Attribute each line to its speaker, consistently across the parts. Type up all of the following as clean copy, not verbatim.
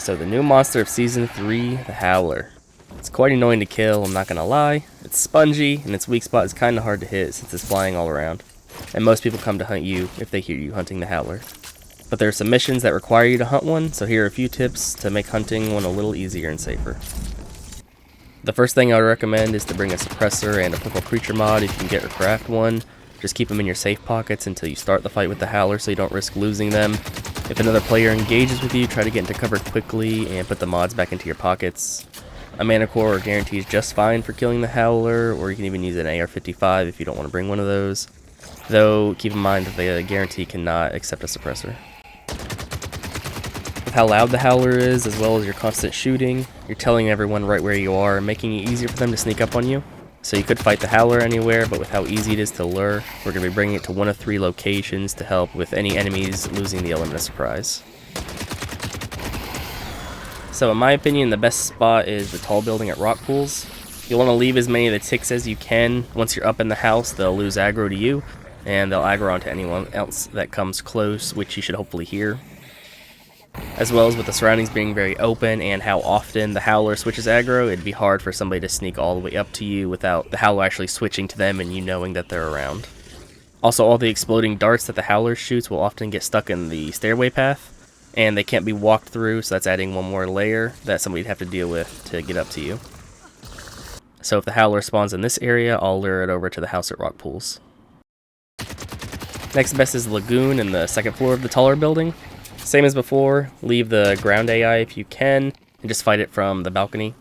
Speaker 1: So the new monster of Season 3, the Howler. It's quite annoying to kill, I'm not gonna lie. It's spongy, and its weak spot is kinda hard to hit since it's flying all around. And most people come to hunt you if they hear you hunting the Howler. But there are some missions that require you to hunt one, so here are a few tips to make hunting one a little easier and safer. The first thing I would recommend is to bring a suppressor and a purple creature mod if you can get or craft one. Just keep them in your safe pockets until you start the fight with the Howler so you don't risk losing them. If another player engages with you, try to get into cover quickly and put the mods back into your pockets. A mana core guarantees just fine for killing the Howler, or you can even use an AR-55 if you don't want to bring one of those. Though, keep in mind that the guarantee cannot accept a suppressor. With how loud the Howler is, as well as your constant shooting, you're telling everyone right where you are, making it easier for them to sneak up on you. So you could fight the Howler anywhere, but with how easy it is to lure, we're going to be bringing it to one of 3 locations to help with any enemies losing the element of surprise. So in my opinion, the best spot is the tall building at rock pools. You'll want to leave as many of the ticks as you can. Once you're up in the house, they'll lose aggro to you, and they'll aggro onto anyone else that comes close, which you should hopefully hear. As well as with the surroundings being very open and how often the Howler switches aggro, it'd be hard for somebody to sneak all the way up to you without the Howler actually switching to them and you knowing that they're around. Also, all the exploding darts that the Howler shoots will often get stuck in the stairway path, and they can't be walked through, so that's adding one more layer that somebody'd have to deal with to get up to you. So if the Howler spawns in this area, I'll lure it over to the house at rock pools. Next best is the lagoon in the second floor of the taller building. Same as before, leave the ground AI if you can, and just fight it from the balcony.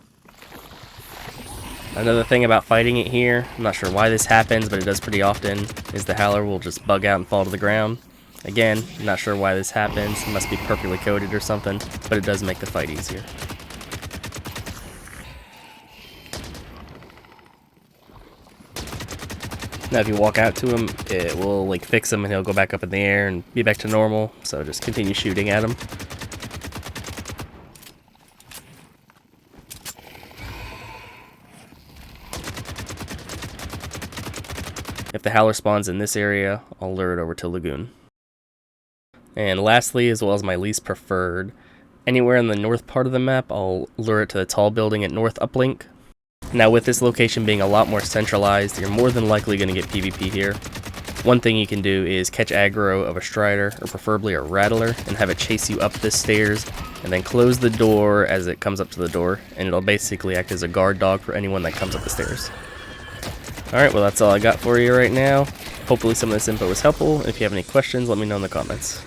Speaker 1: Another thing about fighting it here, I'm not sure why this happens, but it does pretty often, is the Howler will just bug out and fall to the ground. Again, not sure why this happens, it must be perfectly coded or something, but it does make the fight easier. Now if you walk out to him, it will like fix him and he'll go back up in the air and be back to normal, so just continue shooting at him. If the Howler spawns in this area, I'll lure it over to Lagoon. And lastly, as well as my least preferred, anywhere in the north part of the map, I'll lure it to the tall building at North Uplink. Now with this location being a lot more centralized, you're more than likely going to get PvP here. One thing you can do is catch aggro of a Strider, or preferably a Rattler, and have it chase you up the stairs, and then close the door as it comes up to the door, and it'll basically act as a guard dog for anyone that comes up the stairs. Alright, well that's all I got for you right now. Hopefully some of this info was helpful. If you have any questions, let me know in the comments.